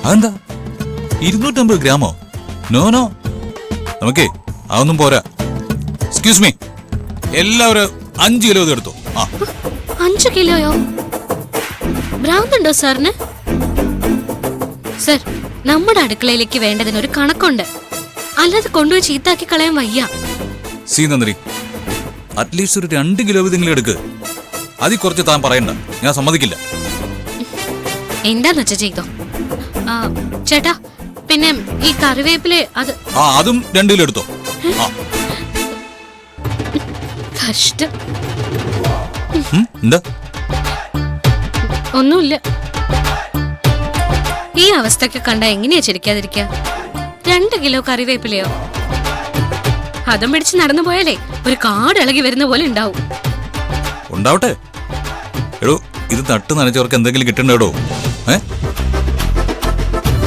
അതെന്താ 250 ഗ്രാമോ? No no, നമുക്കേ അതൊന്നും പോരാ. എക്സ്ക്യൂസ് മീ, എല്ലാവരും 5 കിലോ എടുത്തു. 5 കിലോയോ? ഭ്രാന്തുണ്ടോ സാറിന്? സർ, നമ്മുടെ അടുക്കളയിലേക്ക് വേണ്ടതിനൊരു കണക്കുണ്ട്. അല്ലാതെ കൊണ്ടുപോയി ചീത്താക്കി കളയാൻ വയ്യ. നന്ദിനി, അറ്റ്ലീസ്റ്റ് ഒരു 2 കിലോ വീതെങ്കിലും എടുക്ക്. അതിൽ കുറച്ച് താൻ പറയണ്ട, ഞാൻ സമ്മതിക്കില്ല. എന്താന്ന് വെച്ചാ ചെയ്തോ. ചേട്ടാ, പിന്നെ ഈ കറിവേപ്പിലെ അതും 2 കിലോ എടുത്തോ. കഷ്ടം. എന്താ? ഒന്നുമില്ല. ഈ അവസ്ഥയൊക്കെ കണ്ട എങ്ങനെയാ ചിരിക്കാതിരിക്ക? 2 കിലോ കറിവേപ്പിലയോ? അതും പിടിച്ച് നടന്നു പോയാലേ ഒരു കാട് ഇളകി വരുന്ന പോലെ ഉണ്ടാവും. ഉണ്ടാവട്ടെ. എടോ, ഇത് നട്ട് നനച്ചവർക്ക് എന്തെങ്കിലും കിട്ടണ്ടോ?